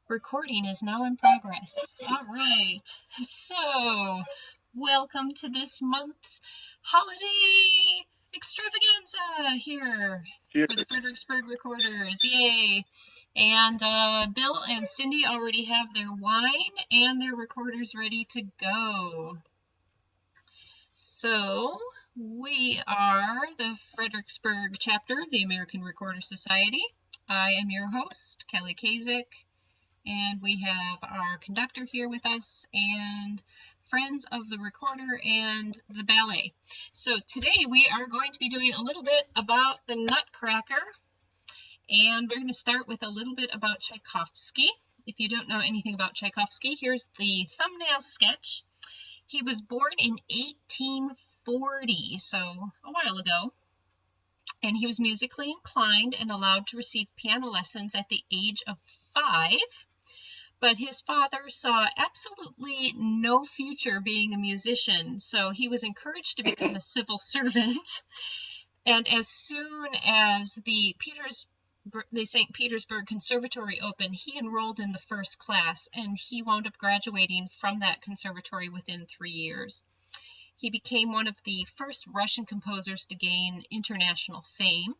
Recording is now in progress. All right. So, welcome to this month's holiday extravaganza here Cheers. for the Fredericksburg Recorders. Yay. And Bill and Cindy already have their wine and their recorders ready to go. So, we are the Fredericksburg chapter of the American Recorder Society. I am your host, Kelly Kazik. And we have our conductor here with us and friends of the recorder and the ballet. So today we are going to be doing a little bit about the Nutcracker, and we're going to start with a little bit about Tchaikovsky. If you don't know anything about Tchaikovsky, here's the thumbnail sketch. He was born in 1840, so a while ago, and he was musically inclined and allowed to receive piano lessons at the age of 5. But his father saw absolutely no future being a musician, so he was encouraged to become a civil servant. And as soon as the St. Petersburg Conservatory opened, he enrolled in the first class, and he wound up graduating from that conservatory within 3 years. He became one of the first Russian composers to gain international fame.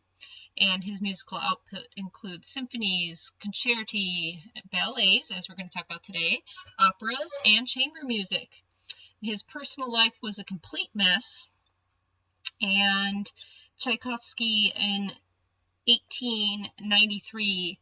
And his musical output includes symphonies, concerti, ballets, as we're going to talk about today, operas, and chamber music. His personal life was a complete mess, and Tchaikovsky in 1893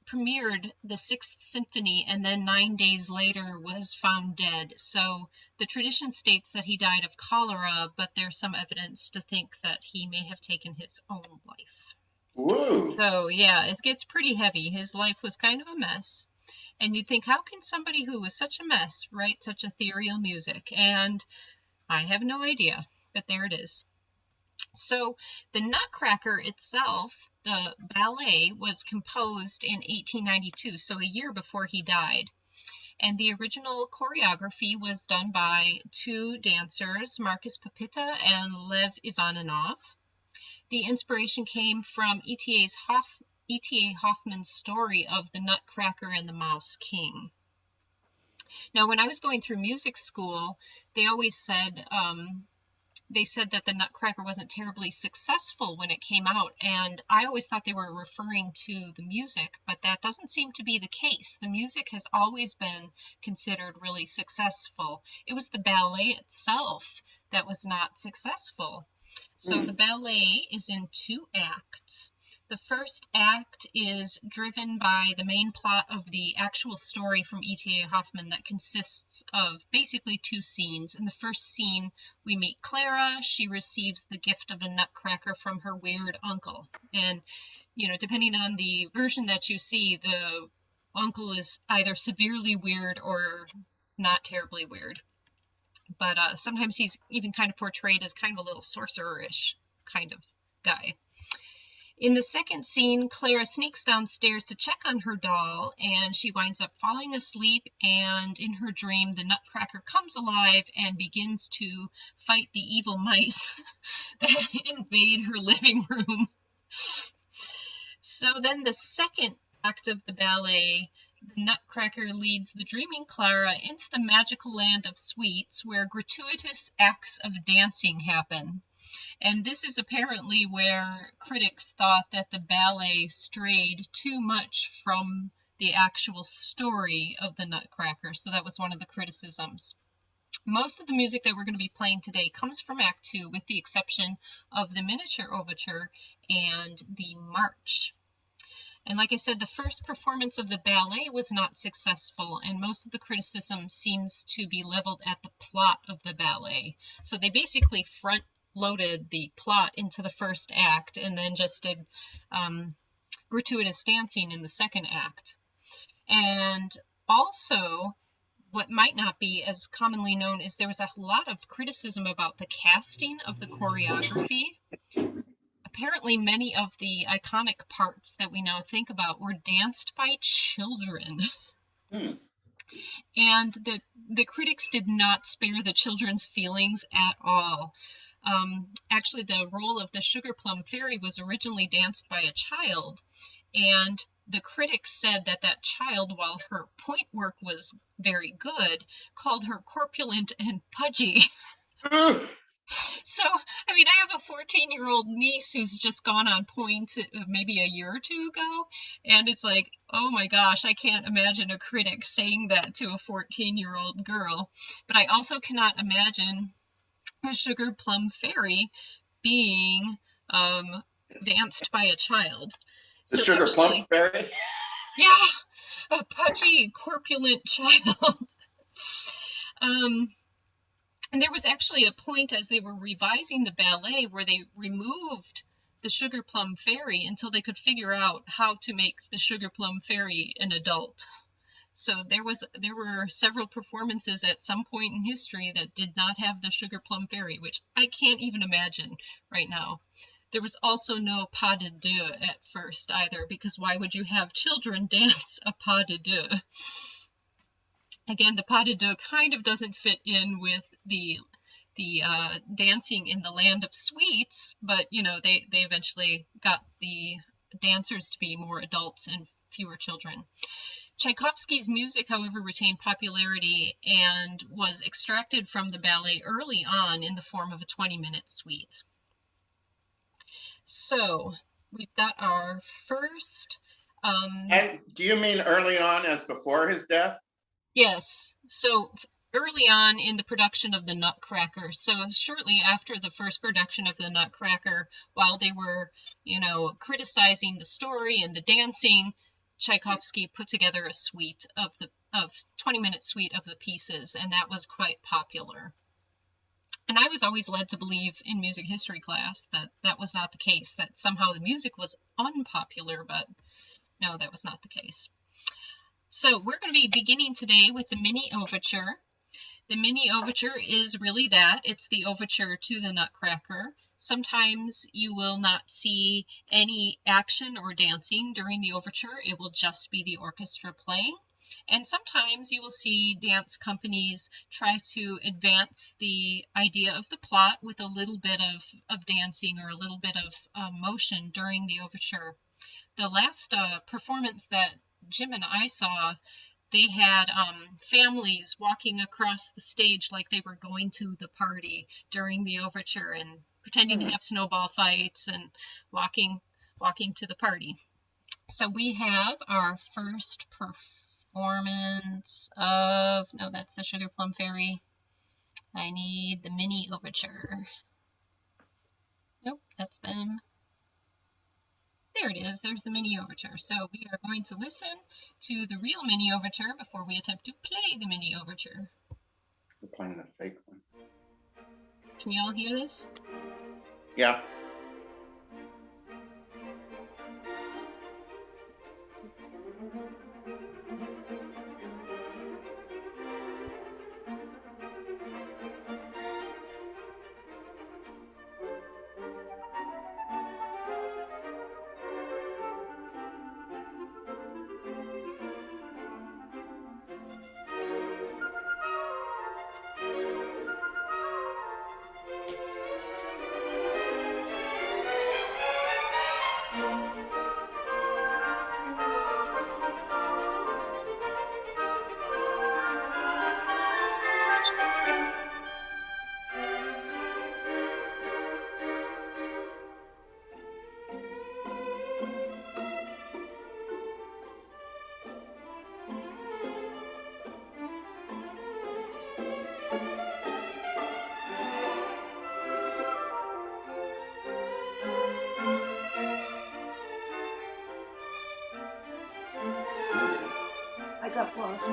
premiered the Sixth Symphony, and then 9 days later was found dead. So the tradition states that he died of cholera, but there's some evidence to think that he may have taken his own life. Whoa. So yeah, it gets pretty heavy. His life was kind of a mess. And you'd think, how can somebody who was such a mess write such ethereal music? And I have no idea, but there it is. So the Nutcracker itself, the ballet, was composed in 1892, so a year before he died. And the original choreography was done by 2 dancers, Marcus Pepita and Lev Ivanov. The inspiration came from E.T.A. Hoffman's story of the Nutcracker and the Mouse King. Now, when I was going through music school, they always said that the Nutcracker wasn't terribly successful when it came out, and I always thought they were referring to the music, but that doesn't seem to be the case. The music has always been considered really successful. It was the ballet itself that was not successful. So the ballet is in 2 acts. The first act is driven by the main plot of the actual story from E.T.A. Hoffman that consists of basically 2 scenes. In the first scene, we meet Clara. She receives the gift of a nutcracker from her weird uncle. And, you know, depending on the version that you see, the uncle is either severely weird or not terribly weird. But sometimes he's even kind of portrayed as kind of a little sorcerer-ish kind of guy. In the second scene, Clara sneaks downstairs to check on her doll, and she winds up falling asleep, and in her dream, the Nutcracker comes alive and begins to fight the evil mice that invade her living room. So then the second act of the ballet, the Nutcracker leads the dreaming Clara into the magical land of sweets, where gratuitous acts of dancing happen. And this is apparently where critics thought that the ballet strayed too much from the actual story of the Nutcracker. So that was one of the criticisms. Most of the music that we're going to be playing today comes from Act 2, with the exception of the miniature overture and the march. And like I said, the first performance of the ballet was not successful, and most of the criticism seems to be leveled at the plot of the ballet. So they basically front-loaded the plot into the first act and then just did gratuitous dancing in the second act. And also, what might not be as commonly known is there was a lot of criticism about the casting of the choreography. Apparently, many of the iconic parts that we now think about were danced by children. And the critics did not spare the children's feelings at all. Actually, the role of the Sugar Plum Fairy was originally danced by a child, and the critics said that that child, while her point work was very good, called her corpulent and pudgy. So, I mean, I have a 14-year-old niece who's just gone on points maybe a year or two ago, and it's like, oh my gosh, I can't imagine a critic saying that to a 14-year-old girl. But I also cannot imagine the Sugar Plum Fairy being danced by a child. The So Sugar Plum actually, Fairy? yeah, a pudgy, corpulent child. And there was actually a point as they were revising the ballet where they removed the Sugar Plum Fairy until they could figure out how to make the Sugar Plum Fairy an adult. So there were several performances at some point in history that did not have the Sugar Plum Fairy, which I can't even imagine right now. There was also no pas de deux at first either, because why would you have children dance a pas de deux? Again, the pas de deux kind of doesn't fit in with the dancing in the land of sweets, but you know, they eventually got the dancers to be more adults and fewer children. Tchaikovsky's music, however, retained popularity and was extracted from the ballet early on in the form of a 20-minute suite. So we've got our first. And do you mean early on as before his death? Yes. So early on in the production of the Nutcracker. So shortly after the first production of the Nutcracker, while they were, you know, criticizing the story and the dancing, Tchaikovsky put together a suite of 20-minute suite of the pieces, and that was quite popular. And I was always led to believe in music history class that that was not the case, that somehow the music was unpopular, but no, that was not the case. So we're going to be beginning today with the mini overture. The mini overture is really that. It's the overture to the Nutcracker. Sometimes you will not see any action or dancing during the overture. It will just be the orchestra playing. And sometimes you will see dance companies try to advance the idea of the plot with a little bit of dancing or a little bit of motion during the overture. The last performance that Jim and I saw, they had families walking across the stage like they were going to the party during the overture and pretending to have snowball fights and walking to the party. So we have our first performance of, no, that's the Sugar Plum Fairy. I need the mini overture. Nope, that's them. There it is, there's the mini overture. So we are going to listen to the real mini overture before we attempt to play the mini overture. We're playing a fake one. Can you all hear this? Yeah. I got lost.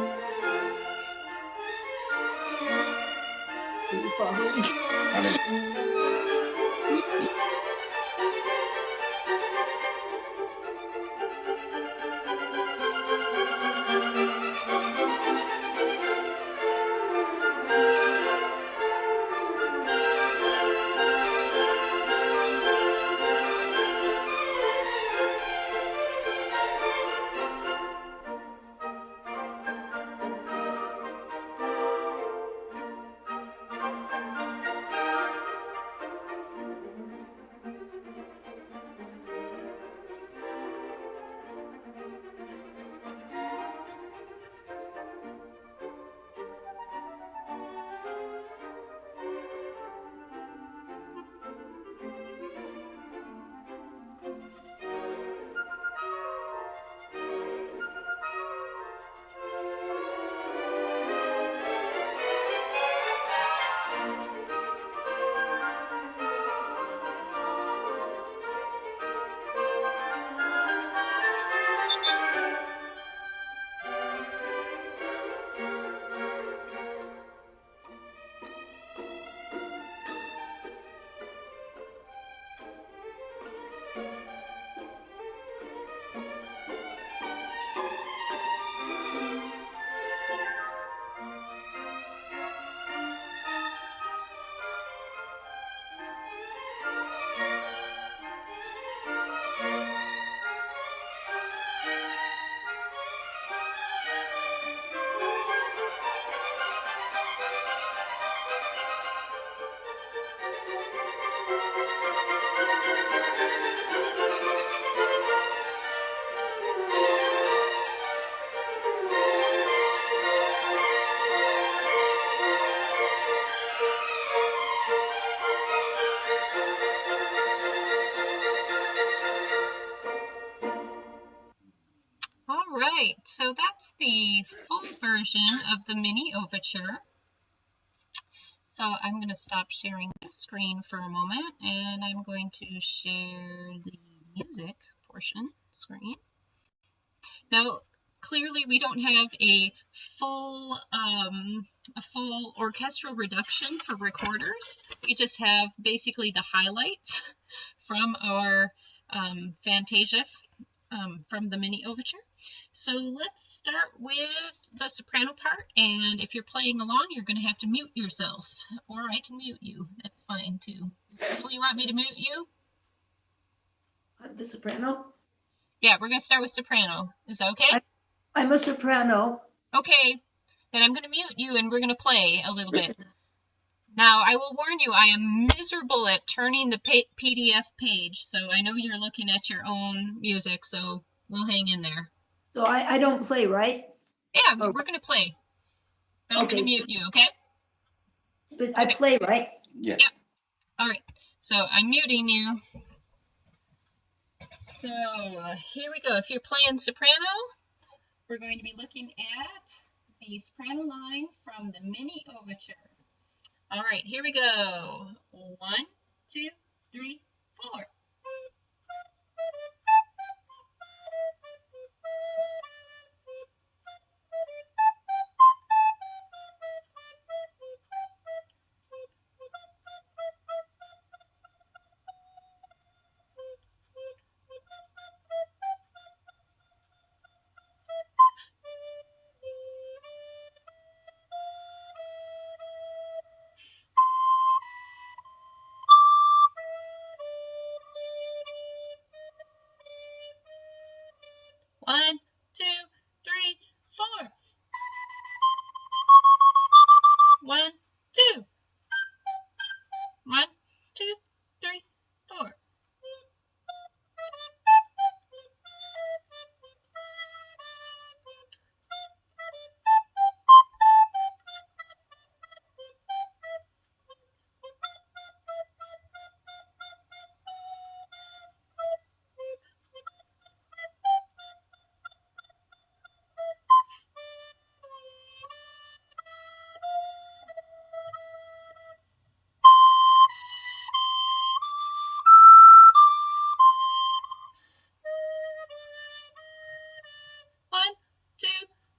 All right, so that's the full version of the mini overture. So I'm going to stop sharing the screen for a moment, and I'm going to share the music portion screen. Now, clearly we don't have a full orchestral reduction for recorders. We just have basically the highlights from our Fantasia from the mini overture. So let's start with the soprano part, and if you're playing along, you're going to have to mute yourself, or I can mute you. That's fine too. You want me to mute you? The soprano? Yeah, we're going to start with soprano. Is that okay? I'm a soprano. Okay, then I'm going to mute you and we're going to play a little bit. Now, I will warn you, I am miserable at turning the PDF page, so I know you're looking at your own music, so we'll hang in there. So I don't play, right? Yeah, Oh. we're going to play. But I'm Okay, going to mute you, okay? But I play, right? Yes. Yep. All right, so I'm muting you. So here we go. If you're playing soprano, we're going to be looking at the soprano line from the mini overture. All right, here we go. 1, 2, 3, 4. One, two, three, four. 1, 2. 1, 2, 3, 4. One, two,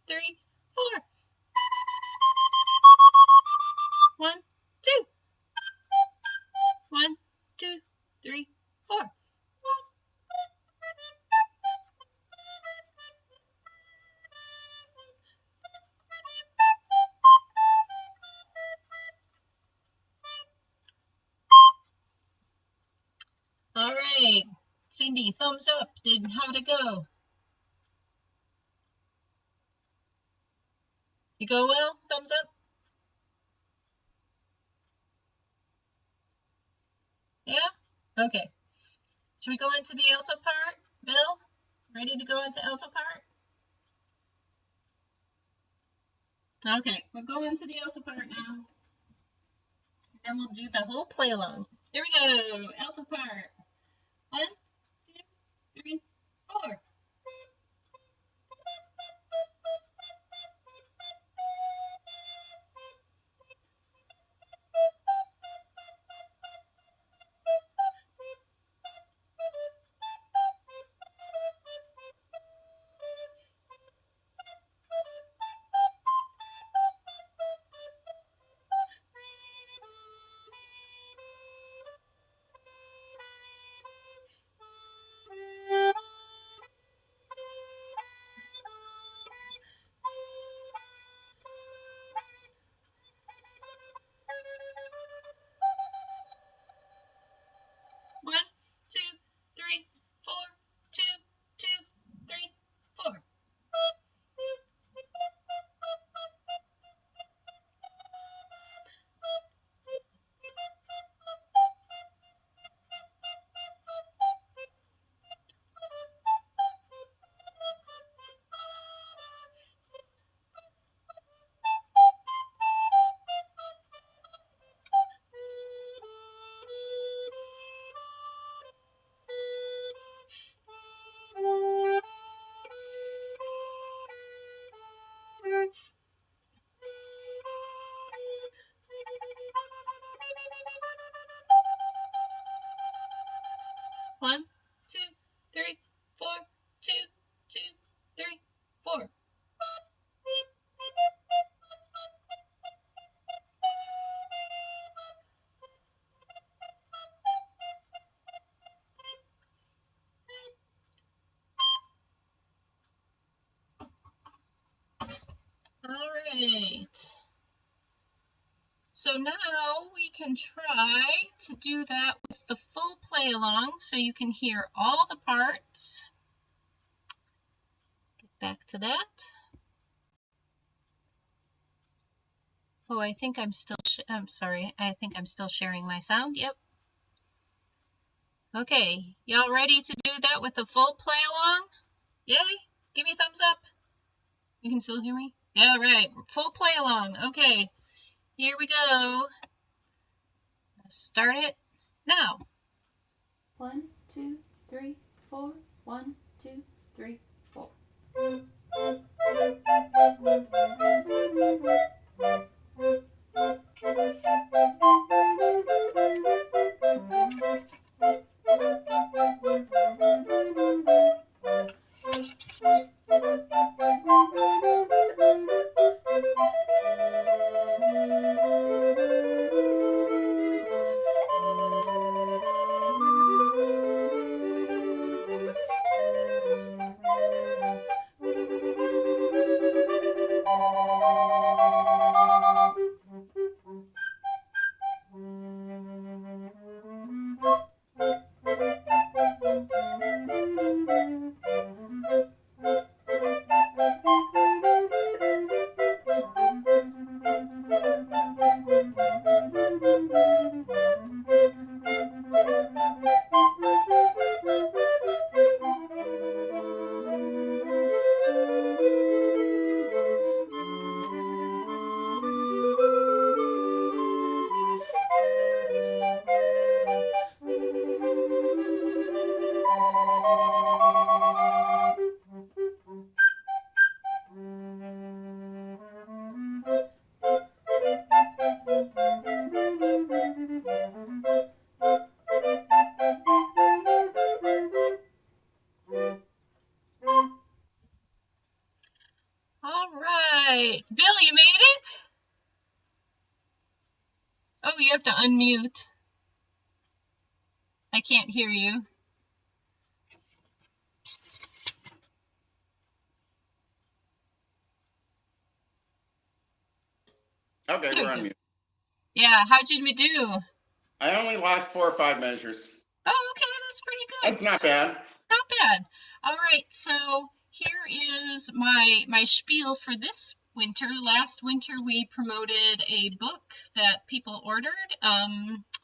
three, four. 1, 2. 1, 2, 3, 4. All right, Cindy, thumbs up. How'd it go? You go well? Thumbs up? Yeah? Okay. Should we go into the alto part? Bill, ready to go into alto part? Okay, we'll go into the alto part now. Then we'll do the whole play along. Here we go, alto part. 1, 2, 3, 4. right. So now we can try to do that with the full play along so you can hear all the parts. Get back to that. Oh, I think I'm still, I'm sorry, I think I'm still sharing my sound. Yep. Okay, y'all ready to do that with the full play along? Yay? Give me a thumbs up. You can still hear me? Yeah, right. Full play along. Okay, here we go. Let's start it now. 1, 2, 3, 4. 1, 2, 3, 4. All right. Bill, you made it? Oh, you have to unmute. I can't hear you. Okay, There we're you on go. mute. Yeah, how'd you do? I only lost 4 or 5 measures. Oh, okay, that's pretty good. That's not bad. Not bad. All right, so here is my spiel for this winter. Last winter we promoted a book that people ordered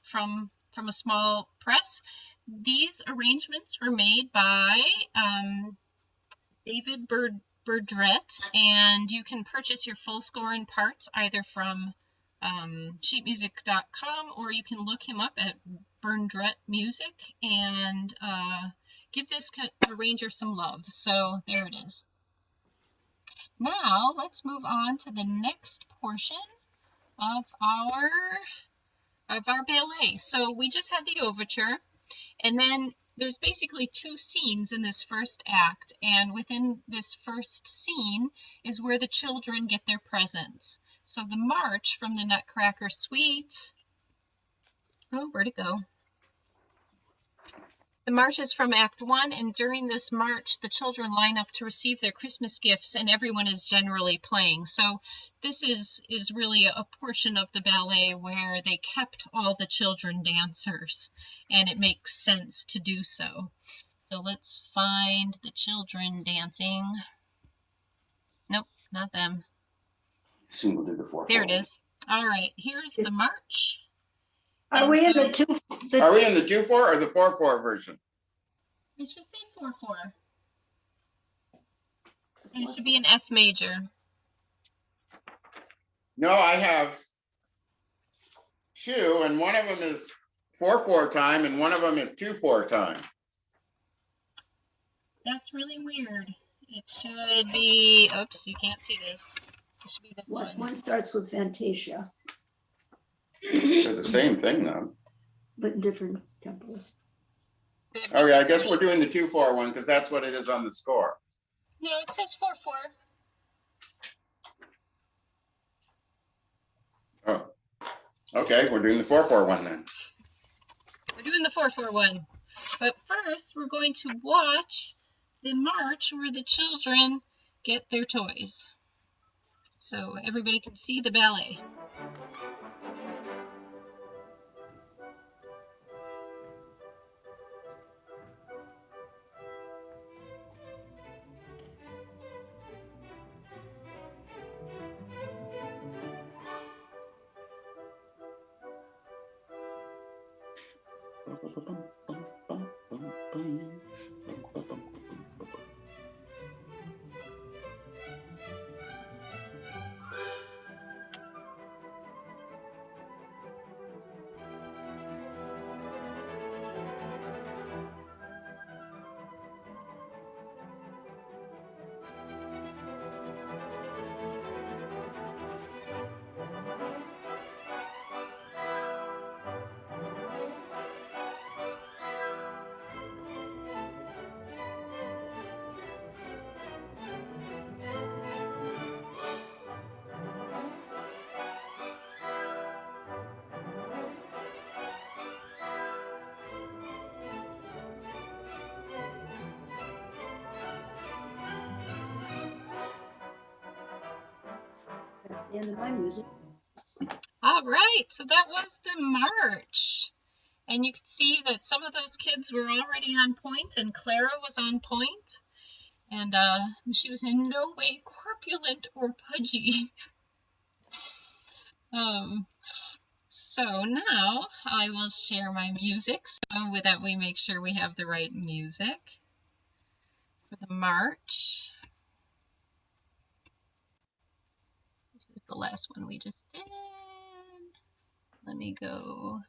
from a small press. These arrangements were made by David Burdrett, and you can purchase your full score and parts either from sheetmusic.com, or you can look him up at Burdrett Music and give this arranger some love. So there it is. Now let's move on to the next portion of our ballet. So we just had the overture, and then there's basically 2 scenes in this first act, and within this first scene is where the children get their presents. So the march from the Nutcracker suite, oh, where'd it go? The march is from Act 1, and during this march, the children line up to receive their Christmas gifts, and everyone is generally playing. So this is really a portion of the ballet where they kept all the children dancers, and it makes sense to do so. So let's find the children dancing. Nope, not them. Soon we'll do the 4/4. There it is. All right, here's the march. Are we in the Are we in the 2/4 or the 4/4 version? It should say 4/4. And it should be an F major. No, I have 2, and one of them is 4/4 time, and one of them is 2/4 time. That's really weird. It should be, oops, you can't see this. It should be this one. One starts with Fantasia, They're the same thing, though. but different tempos. Okay, I guess we're doing the 2/4 one because that's what it is on the score. No, it says 4/4. Oh, okay, we're doing the 4/4 one then. We're doing the 4/4 one. But first, we're going to watch the march where the children get their toys. so everybody can see the ballet. That's the end of my music. All right, so that was the march. And you can see that some of those kids were already on point, and Clara was on point. And she was in no way corpulent or pudgy. So now I will share my music. So with that, we make sure we have the right music for the march. This is the last one we just did. Let me go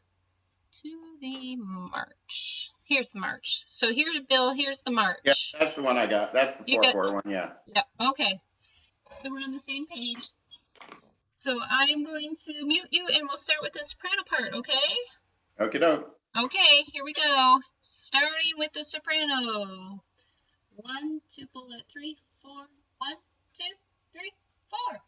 to the march. Here's the march. So here's Bill, here's the march. Yeah, that's the one I got. That's the 4/4 one, yeah. Yep, okay. So we're on the same page. So I'm going to mute you and we'll start with the soprano part, okay? Okie doke. Okay, here we go. Starting with the soprano. 1, 2, bullet, 3, 4. 1, 2, 3, 4.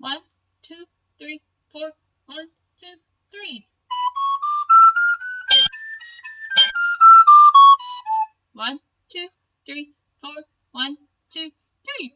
One, two, three, four. 1, 2, 3. 1, 2, 3, 4. 1, 2, 3.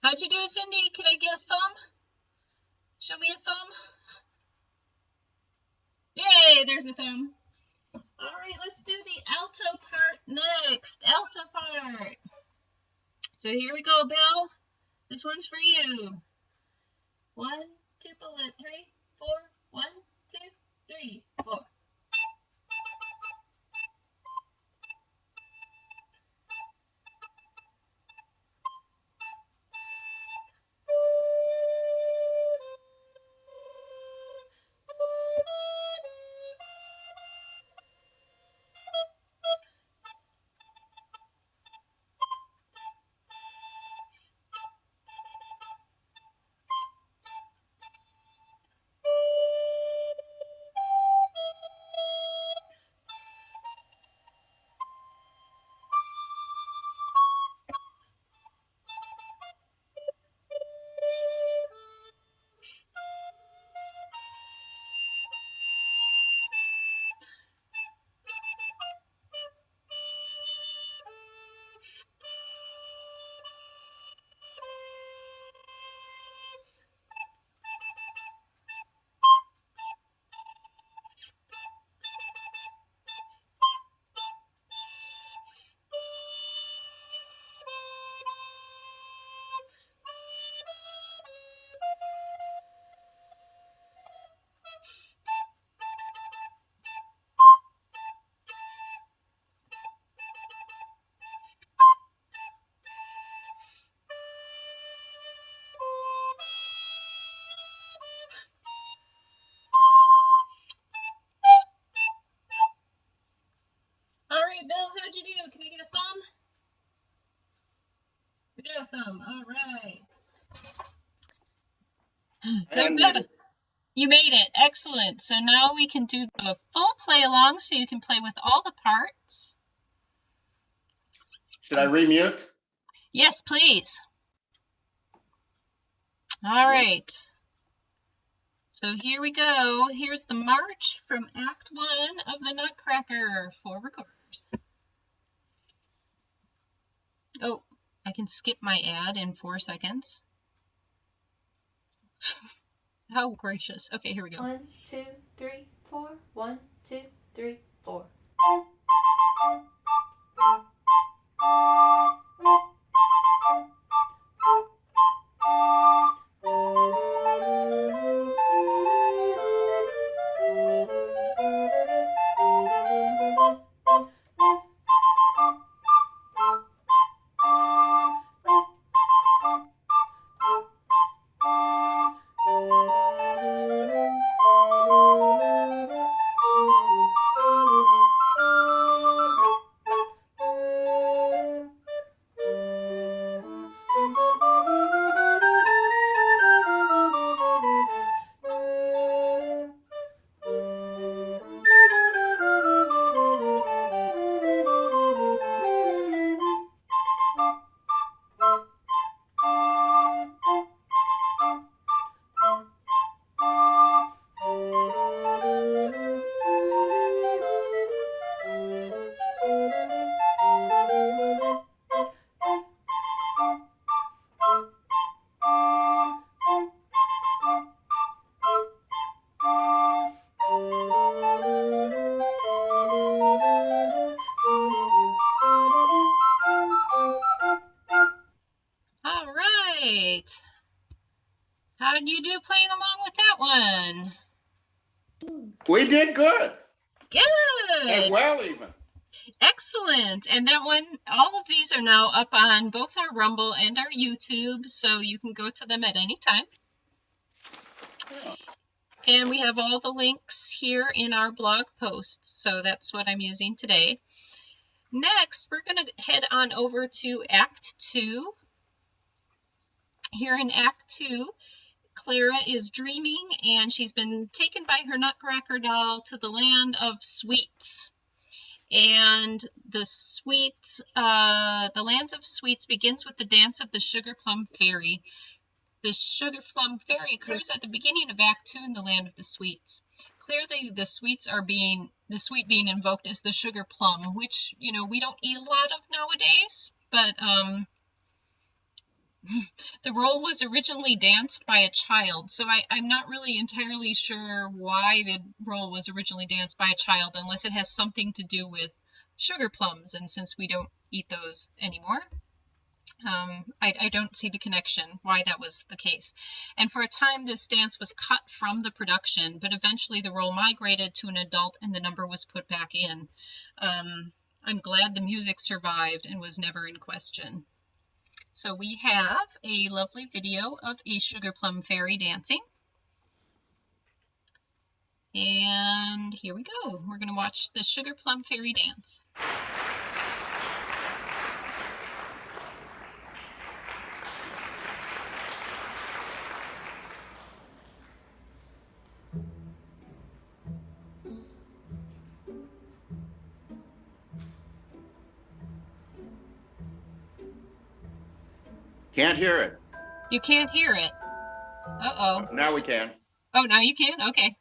How'd you do, Cindy? Can I get a thumb? Show me a thumb. Yay, there's a thumb. All right, let's do the alto part next. Alto part. So here we go, Bill. This one's for you. 1, 2, bullet, 3, 4. 1, 2, 3, 4. I hadn't made it. You made it. Excellent. So now we can do the full play along so you can play with all the parts. Should I remute? Yes, please. All right. So here we go. Here's the march from Act 1 of the Nutcracker for recorders. Oh, I can skip my ad in 4 seconds. How gracious. Okay, here we go. 1, 2, 3, 4. 1, 2, 3, 4. All right. How did you do playing along with that one? We did good. Good. And well, even. Excellent. And that one, all of these are now up on both our Rumble and our YouTube, so you can go to them at any time. And we have all the links here in our blog posts, so that's what I'm using today. Next, we're going to head on over to Act 2. Here in Act 2, Clara is dreaming, and she's been taken by her Nutcracker doll to the land of sweets. And the lands of sweets begins with the dance of the Sugar Plum Fairy. The Sugar Plum Fairy occurs at the beginning of Act 2 in the land of the sweets. Clearly, the sweet being invoked is the sugar plum, which, you know, we don't eat a lot of nowadays, but the role was originally danced by a child, so I'm not really entirely sure why the role was originally danced by a child, unless it has something to do with sugar plums, and since we don't eat those anymore, I don't see the connection why that was the case. And for a time, this dance was cut from the production, but eventually the role migrated to an adult and the number was put back in. I'm glad the music survived and was never in question. So we have a lovely video of a Sugar Plum Fairy dancing. And here we go. We're going to watch the Sugar Plum Fairy dance. Can't hear it. You can't hear it. Uh-oh. Now we can. Oh, now you can? Okay.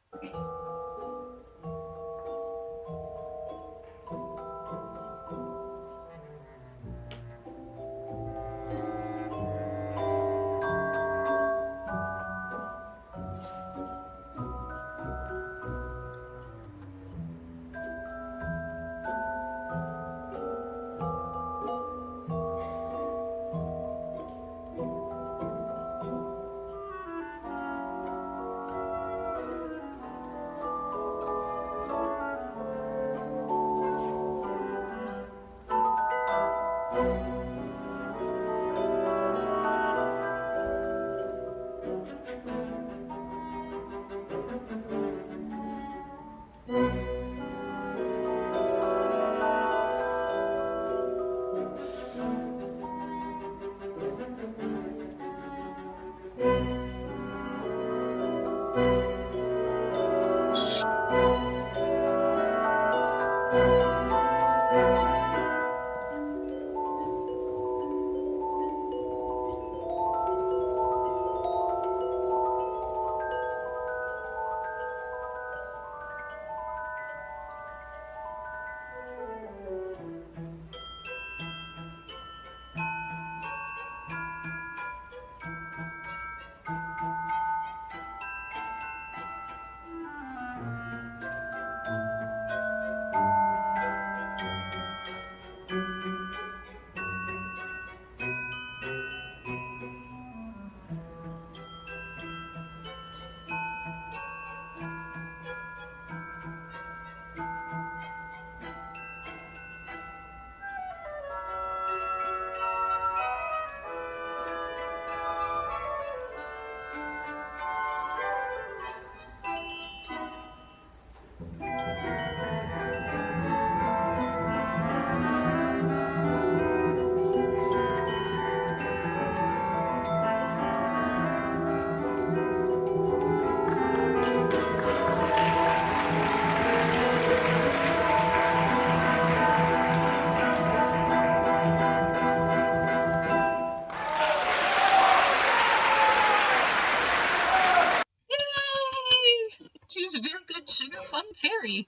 was a very good Sugar Plum Fairy.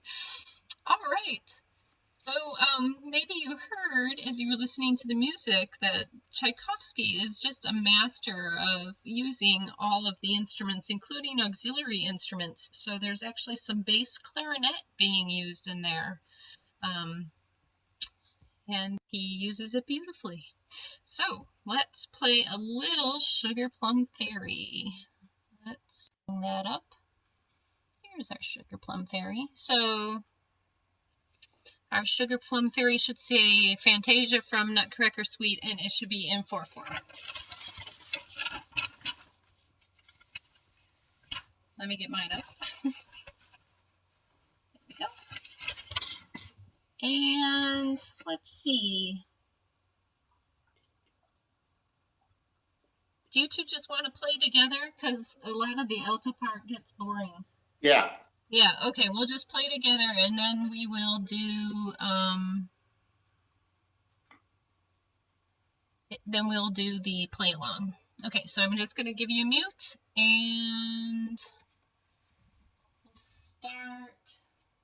All right. So maybe you heard as you were listening to the music that Tchaikovsky is just a master of using all of the instruments, including auxiliary instruments. So there's actually some bass clarinet being used in there. And he uses it beautifully. So let's play a little Sugar Plum Fairy. Let's bring that up. Here's our Sugar Plum Fairy. So our Sugar Plum Fairy should say Fantasia from Nutcracker Suite, and it should be in 4/4. Let me get mine up. There we go. And let's see. Do you two just want to play together? Because a lot of the alto part gets boring. Yeah. Yeah, okay, we'll just play together and then we will do the play along. Okay, so I'm just going to give you a mute and we'll start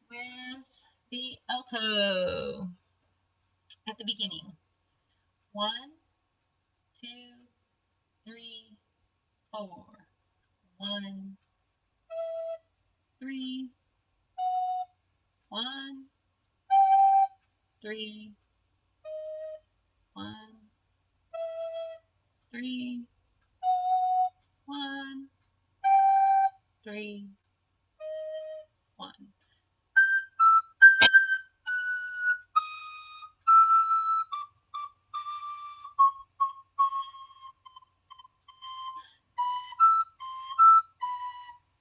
with the alto at the beginning. 1, 2, 3, 4. 1, 3, 1, 3, 1, 3, 1, 3, 1.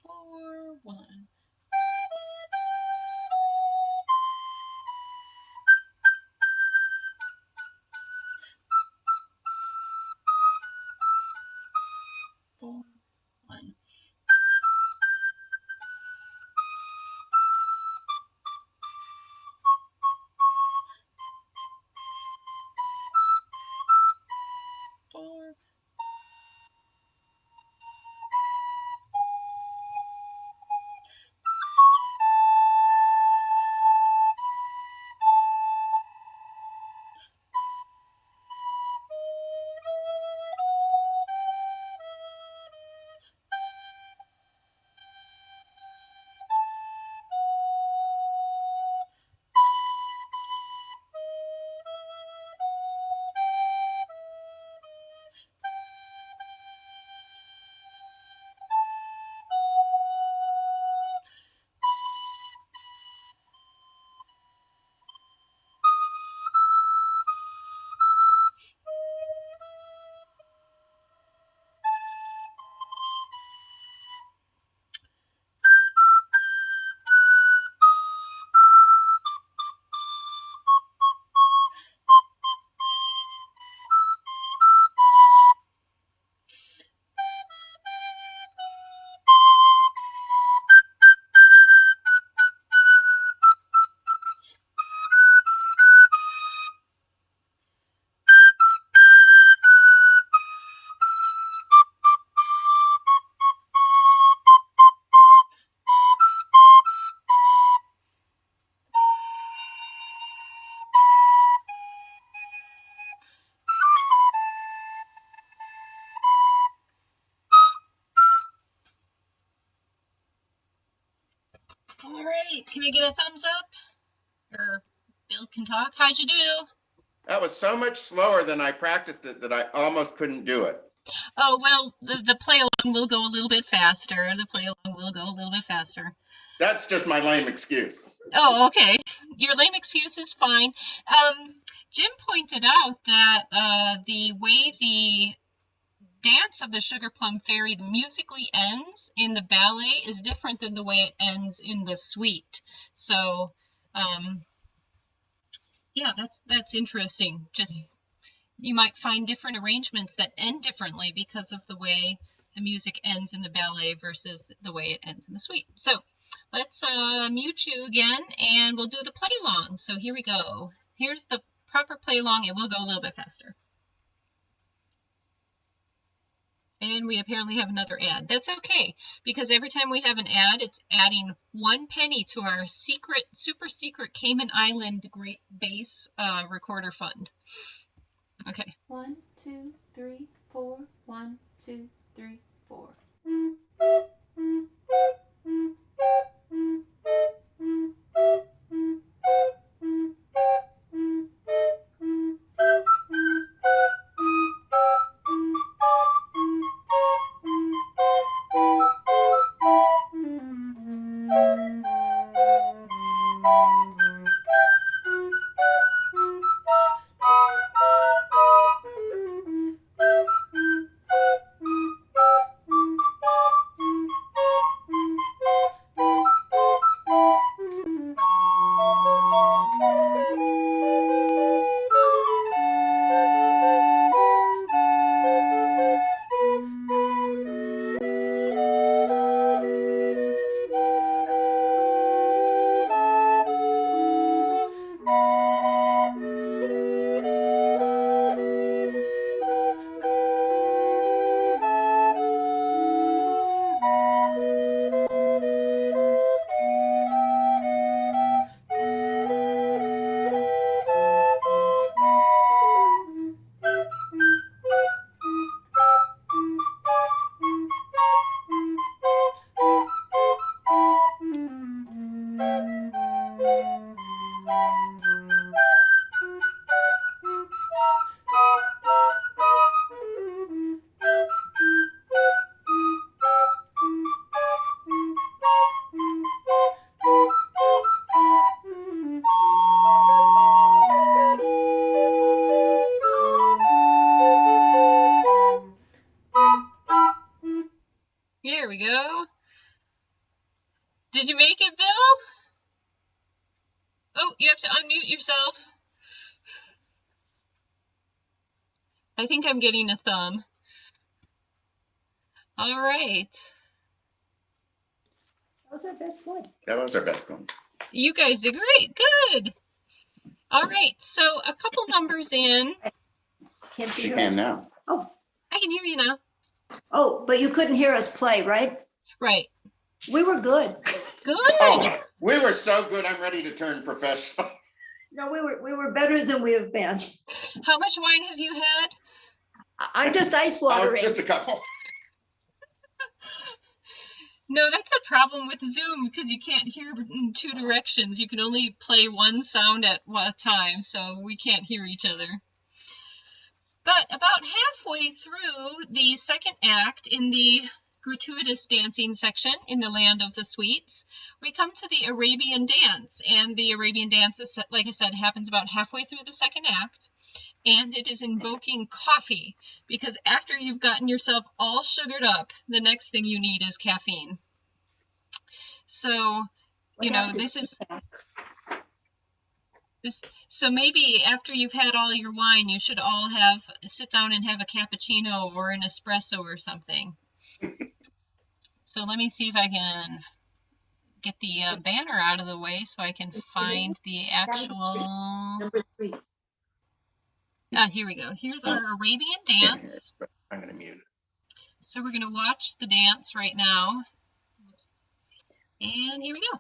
Four, 1. 4, 1. 4. 'All right, can I get a thumbs up? Or Bill can talk. How'd you do? That was so much slower than I practiced it that I almost couldn't do it. Oh, well, the play along will go a little bit faster. The play along will go a little bit faster. That's just my lame excuse. Oh, okay. Your lame excuse is fine. Jim pointed out that the way the dance of the Sugar Plum Fairy musically ends in the ballet is different than the way it ends in the suite. So, yeah, that's interesting. Just you might find different arrangements that end differently because of the way the music ends in the ballet versus the way it ends in the suite. So let's mute you again and we'll do the play along. So here we go. Here's the proper play along. It will go a little bit faster. And we apparently have another ad. That's okay, because every time we have an ad, it's adding 1 penny to our secret, super secret Cayman Island Great Bass Recorder Fund. Okay. 1, 2, 3, 4. 1, 2, 3, 4. There we go. Did you make it, Bill? Oh, you have to unmute yourself. I think I'm getting a thumb. All right. That was our best one. That was our best one. You guys did great. Good. All right. So a couple numbers in. Can't you She hear can us? now. Oh, I can hear you now. oh, but you couldn't hear us play, right? Right. We were good. Good. Oh, we were so good. I'm ready to turn professional. No, we were better than we have been. How much wine have you had? I'm just ice Oh, watering. just a couple. No, that's the problem with Zoom, because you can't hear in 2 directions. You can only play one sound at a time, so we can't hear each other. But about halfway through the second act in the gratuitous dancing section in the Land of the Sweets, we come to the Arabian Dance. And the Arabian Dance, is, like I said, happens about halfway through the second act. And it is invoking coffee, because after you've gotten yourself all sugared up, the next thing you need is caffeine. So, you know, so maybe after you've had all your wine, you should all sit down and have a cappuccino or an espresso or something. So let me see if I can get the banner out of the way so I can find the actual. Number 3. Here we go. Here's our Arabian Dance. I'm going to mute it. So we're going to watch the dance right now. And here we go.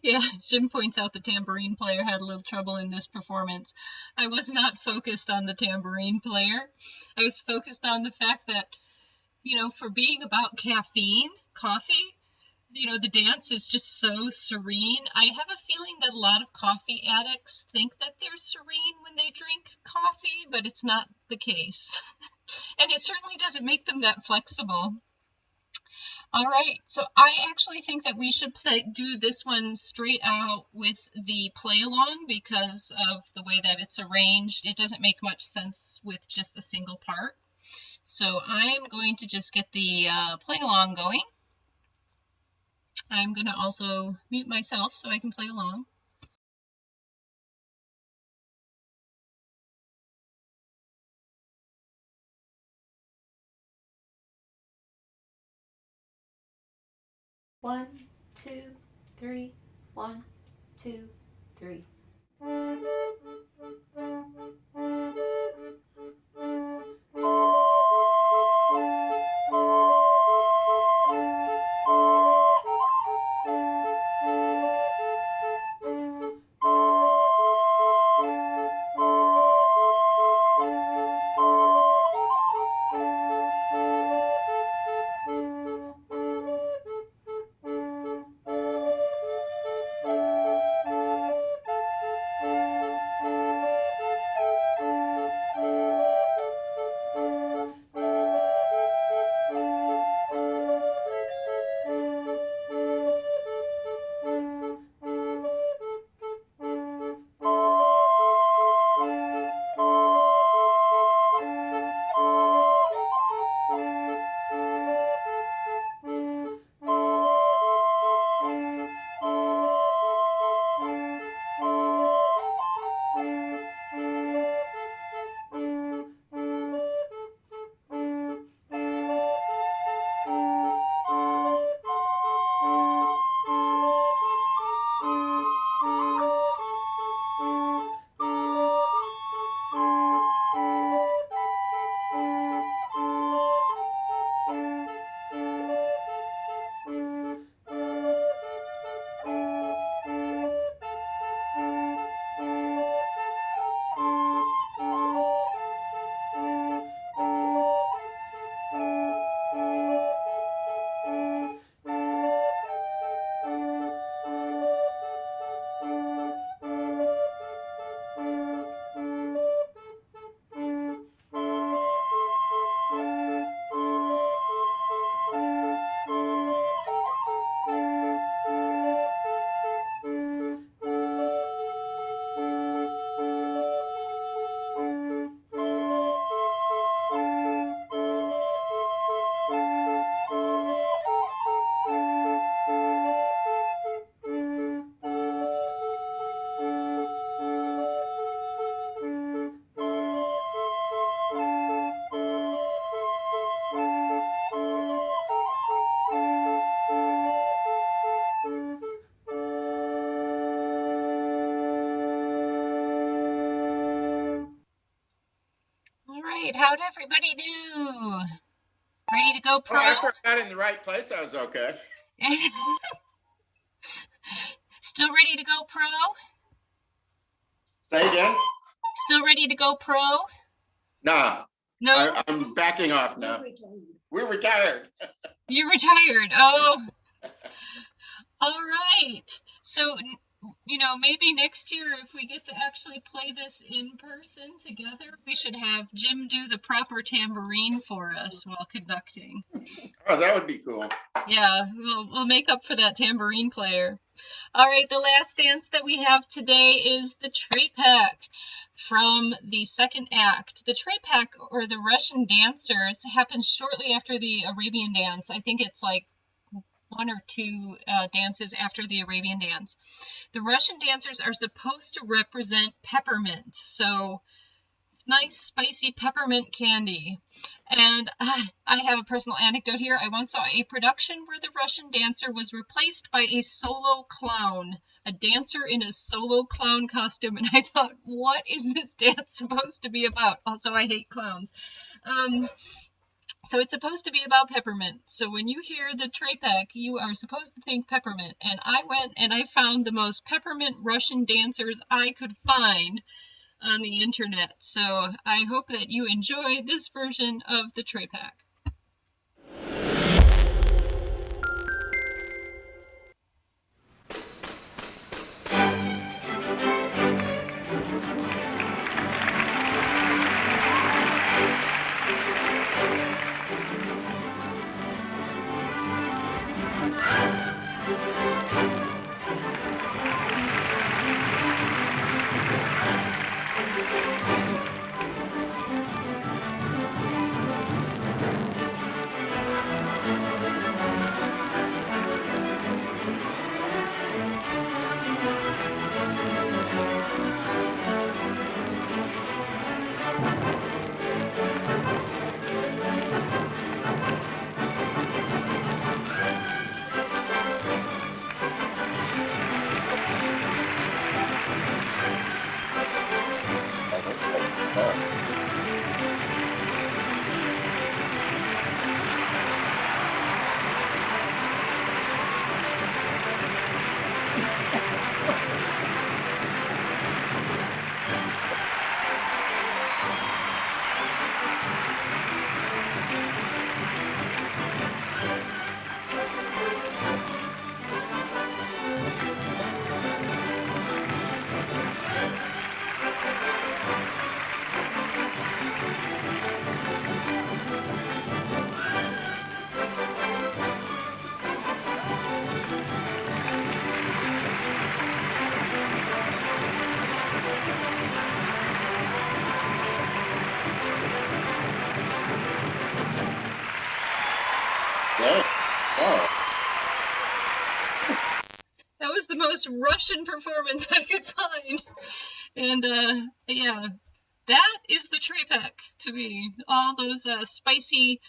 Yeah, Jim points out the tambourine player had a little trouble in this performance. I was not focused on the tambourine player. I was focused on the fact that, for being about caffeine, coffee, the dance is just so serene. I have a feeling that a lot of coffee addicts think that they're serene when they drink coffee, but it's not the case. And it certainly doesn't make them that flexible. All right, so I actually think that we should do this one straight out with the play along because of the way that it's arranged. It doesn't make much sense with just a single part. So I'm going to just get the play along going. I'm going to also mute myself so I can play along. One, two, three. 1, 2, 3. right, how'd everybody do? Ready to go pro? Well, after I got in the right place, I was okay. Still ready to go pro? Say again? Still ready to go pro? Nah. No? I'm backing off now. We're retired. You retired. Oh. All right. So, maybe next year, if we get to actually play this in person together, we should have Jim do the proper tambourine for us while conducting. Oh, that would be cool. Yeah, we'll make up for that tambourine player. All right, the last dance that we have today is the Trepak from the second act. The Trepak, or the Russian dancers, happens shortly after the Arabian Dance. I think it's like 1 or 2 dances after the Arabian Dance. The Russian dancers are supposed to represent peppermint, so nice spicy peppermint candy. And I have a personal anecdote here. I once saw a production where the Russian dancer was replaced by a solo clown, a dancer in a solo clown costume, and I thought, what is this dance supposed to be about? Also, I hate clowns. So it's supposed to be about peppermint. So when you hear the Trepak, you are supposed to think peppermint. And I went and I found the most peppermint Russian dancers I could find on the internet. So I hope that you enjoy this version of the Trepak. That was the most Russian performance I could find. And yeah, that is the Trepak to me. All those spicy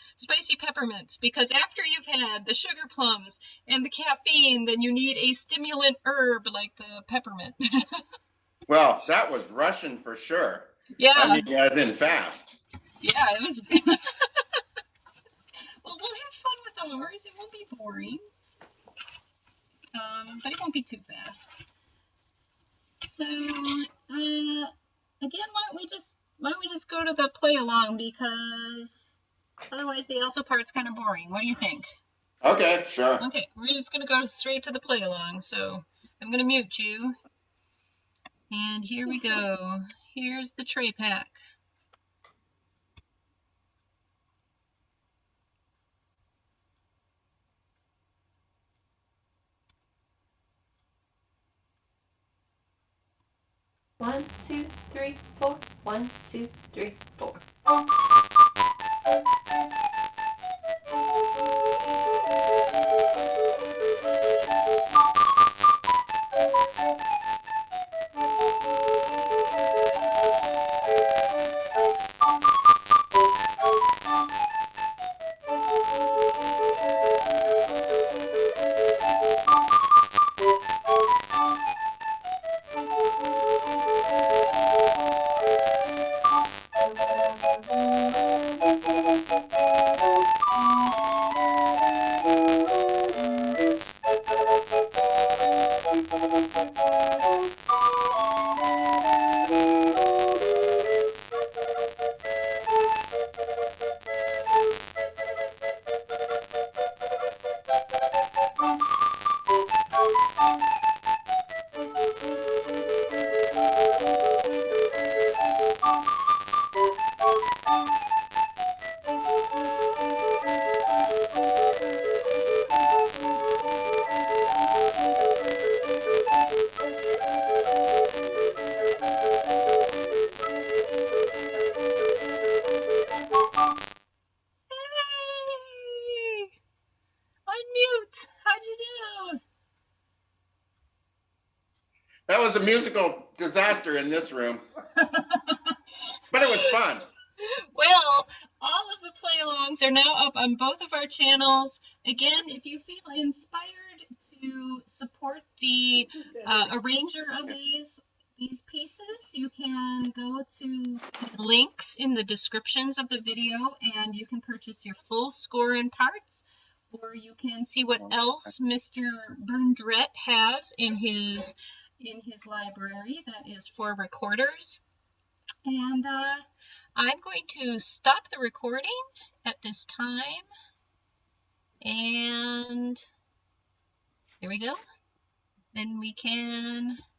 peppermints. Because after you've had the sugar plums and the caffeine, then you need a stimulant herb like the peppermint. Well, that was Russian for sure. Yeah. I mean, as in fast. Yeah, it was. Well, we'll have fun with ours. It won't be boring. But it won't be too fast. So, again, why don't we just go to the play along, because otherwise the alto part's kind of boring. What do you think? Okay, sure. Okay, we're just gonna go straight to the play along. So I'm gonna mute you. And here we go. Here's the Trepak. One, two, three, four. 1, 2, 3, 4. That was a musical disaster in this room. But it was fun. Well, all of the play-alongs are now up on both of our channels. Again, if you feel inspired to support the arranger of these, these pieces, you can go to links in the descriptions of the video and you can purchase your full score and parts, or you can see what else Mr. Berndret has in his library that is for recorders. And I'm going to stop the recording at this time. And there we go. Then we can